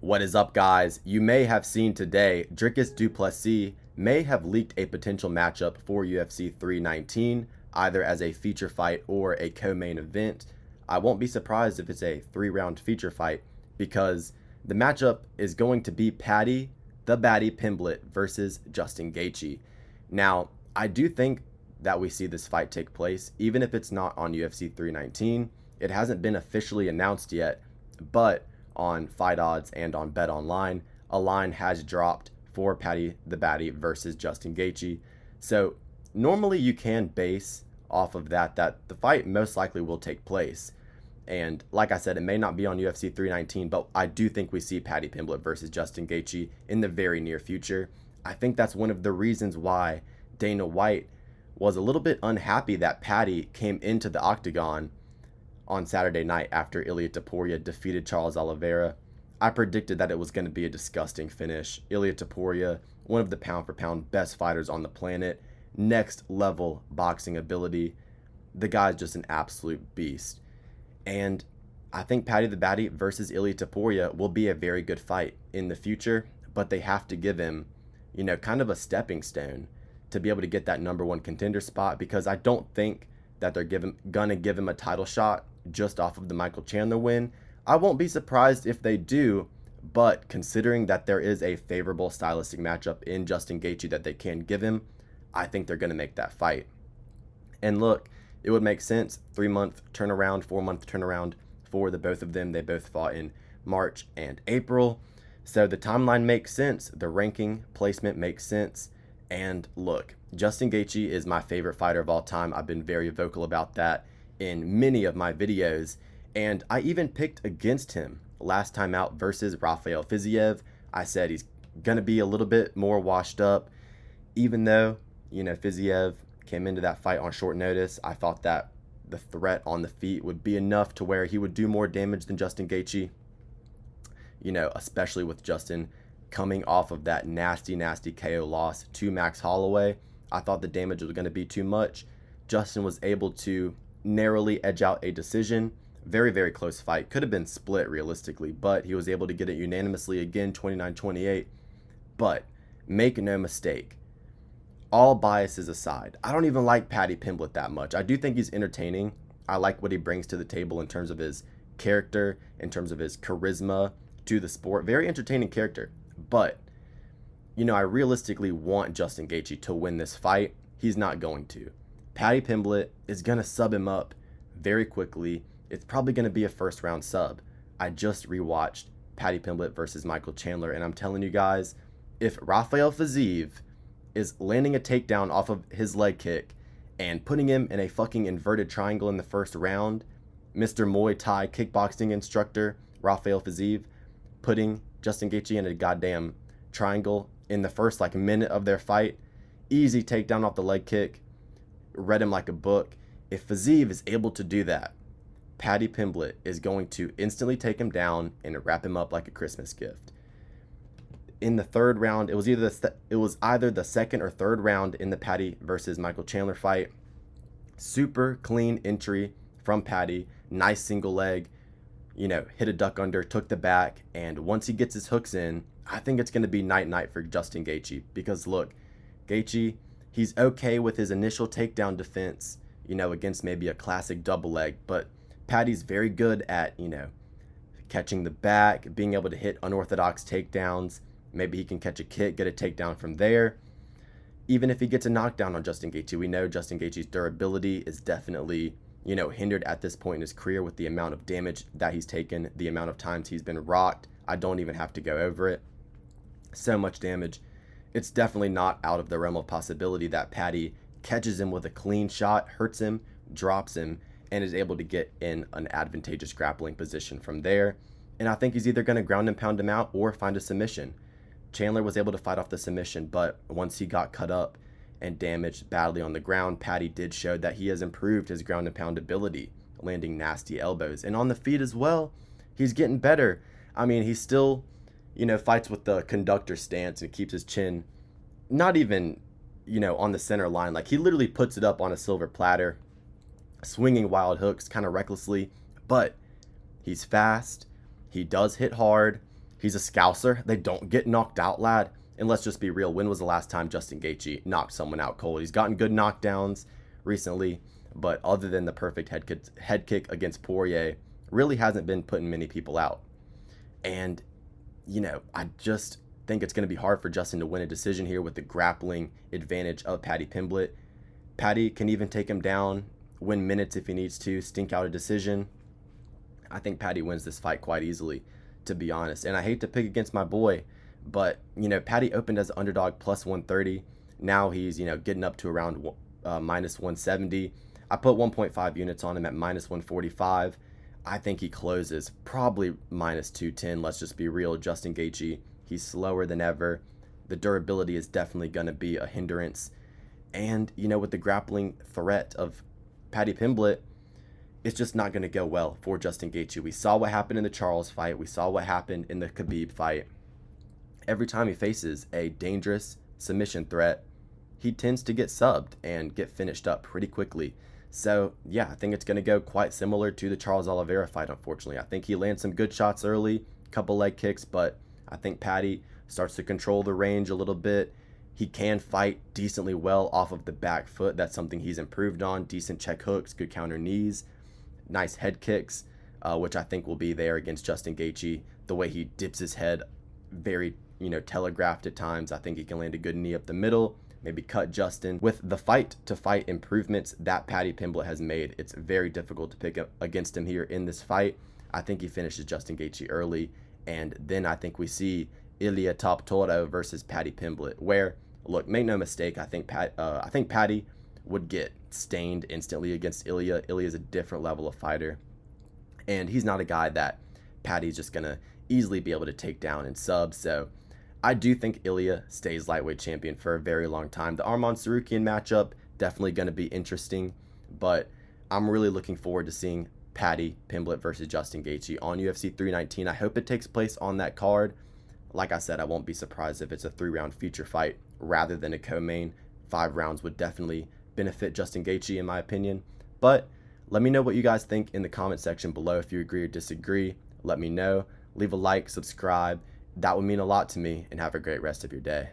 What is up, guys? You may have seen today, Dricus du Plessis may have leaked a potential matchup for UFC 319, either as a feature fight or a co-main event. I won't be surprised if it's a 3-round feature fight because the matchup is going to be Paddy, the Baddy Pimblett versus Justin Gaethje. Now, I do think that we see this fight take place, even if it's not on UFC 319. It hasn't been officially announced yet, but on Fight Odds and on Bet Online, a line has dropped for Paddy the Baddy versus Justin Gaethje. So normally you can base off of that the fight most likely will take place. And like I said, it may not be on UFC 319, but I do think we see Paddy Pimblett versus Justin Gaethje in the very near future. I think that's one of the reasons why Dana White was a little bit unhappy that Paddy came into the octagon on Saturday night after Ilia Topuria defeated Charles Oliveira. I predicted that it was going to be a disgusting finish. Ilia Topuria, one of the pound-for-pound best fighters on the planet, next level boxing ability. The guy's just an absolute beast. And I think Paddy the Baddy versus Ilia Topuria will be a very good fight in the future, but they have to give him, kind of a stepping stone to be able to get that number one contender spot, because I don't think that they're gonna give him a title shot just off of the Michael Chandler win. I won't be surprised if they do, but considering that there is a favorable stylistic matchup in Justin Gaethje that they can give him, I think they're going to make that fight. And look, it would make sense, 3-month turnaround, 4-month turnaround for the both of them. They both fought in March and April, so the timeline makes sense, the ranking placement makes sense. And look, Justin Gaethje is my favorite fighter of all time. I've been very vocal about that in many of my videos, and I even picked against him last time out versus Rafael Fiziev. I said he's going to be a little bit more washed up, even though, Fiziev came into that fight on short notice. I thought that the threat on the feet would be enough to where he would do more damage than Justin Gaethje, especially with Justin coming off of that nasty KO loss to Max Holloway. I thought the damage was going to be too much. Justin was able to narrowly edge out a decision. Very, very close fight. Could have been split realistically, but he was able to get it unanimously again, 29-28. But make no mistake, all biases aside, I don't even like Paddy Pimblett that much. I do think he's entertaining. I like what he brings to the table in terms of his character, in terms of his charisma to the sport. Very entertaining character. But, I realistically want Justin Gaethje to win this fight. He's not going to. Paddy Pimblett is going to sub him up very quickly. It's probably going to be a first-round sub. I just rewatched Paddy Pimblett versus Michael Chandler, and I'm telling you guys, if Rafael Fiziev is landing a takedown off of his leg kick and putting him in a fucking inverted triangle in the first round, Mr. Muay Thai kickboxing instructor Rafael Fiziev putting Justin Gaethje in a goddamn triangle in the first minute of their fight, easy takedown off the leg kick, read him like a book. If Fiziev is able to do that, Paddy Pimblett is going to instantly take him down and wrap him up like a Christmas gift. In the third round, it was either the second or third round in the Paddy versus Michael Chandler fight. Super clean entry from Paddy, nice single leg, hit a duck under, took the back, and once he gets his hooks in, I think it's going to be night for Justin Gaethje, because look, Gaethje, he's okay with his initial takedown defense, against maybe a classic double leg, but Paddy's very good at, catching the back, being able to hit unorthodox takedowns. Maybe he can catch a kick, get a takedown from there. Even if he gets a knockdown on Justin Gaethje, we know Justin Gaethje's durability is definitely, hindered at this point in his career with the amount of damage that he's taken, the amount of times he's been rocked. I don't even have to go over it. So much damage. It's definitely not out of the realm of possibility that Paddy catches him with a clean shot, hurts him, drops him, and is able to get in an advantageous grappling position from there. And I think he's either going to ground and pound him out or find a submission. Chandler was able to fight off the submission, but once he got cut up and damaged badly on the ground, Paddy did show that he has improved his ground and pound ability, landing nasty elbows. And on the feet as well, he's getting better. I mean, he still, fights with the conductor stance and keeps his chin not even, on the center line. He literally puts it up on a silver platter, swinging wild hooks kind of recklessly, but he's fast. He does hit hard. He's a scouser. They don't get knocked out, lad. And let's just be real. When was the last time Justin Gaethje knocked someone out cold? He's gotten good knockdowns recently, but other than the perfect head kick against Poirier, really hasn't been putting many people out. And, I just think it's going to be hard for Justin to win a decision here with the grappling advantage of Paddy Pimblett. Paddy can even take him down, win minutes if he needs to, stink out a decision. I think Paddy wins this fight quite easily, to be honest. And I hate to pick against my boy, but, Paddy opened as an underdog plus 130. Now he's, getting up to around minus 170. I put 1.5 units on him at minus 145. I think he closes probably minus 210. Let's just be real. Justin Gaethje, he's slower than ever. The durability is definitely going to be a hindrance. And, with the grappling threat of Paddy Pimblett, it's just not going to go well for Justin Gaethje. We saw what happened in the Charles fight. We saw what happened in the Khabib fight. Every time he faces a dangerous submission threat, he tends to get subbed and get finished up pretty quickly. So, yeah, I think it's going to go quite similar to the Charles Oliveira fight, unfortunately. I think he lands some good shots early, couple leg kicks, but I think Paddy starts to control the range a little bit. He can fight decently well off of the back foot. That's something he's improved on. Decent check hooks, good counter knees, nice head kicks, which I think will be there against Justin Gaethje. The way he dips his head, very, telegraphed at times. I think he can land a good knee up the middle, maybe cut Justin. With the fight-to-fight improvements that Paddy Pimblett has made, it's very difficult to pick up against him here in this fight. I think he finishes Justin Gaethje early, and then I think we see Ilia Top Toro versus Paddy Pimblett, where, look, make no mistake, I think Paddy would get stained instantly against Ilia. Ilia is a different level of fighter, and he's not a guy that Paddy's just going to easily be able to take down and sub. So I do think Ilia stays lightweight champion for a very long time. The Arman Sarukian matchup, definitely going to be interesting, but I'm really looking forward to seeing Paddy Pimblett versus Justin Gaethje on UFC 319. I hope it takes place on that card. Like I said, I won't be surprised if it's a 3-round feature fight rather than a co-main. 5 rounds would definitely benefit Justin Gaethje, in my opinion. But let me know what you guys think in the comment section below. If you agree or disagree, let me know. Leave a like, subscribe. That would mean a lot to me, and have a great rest of your day.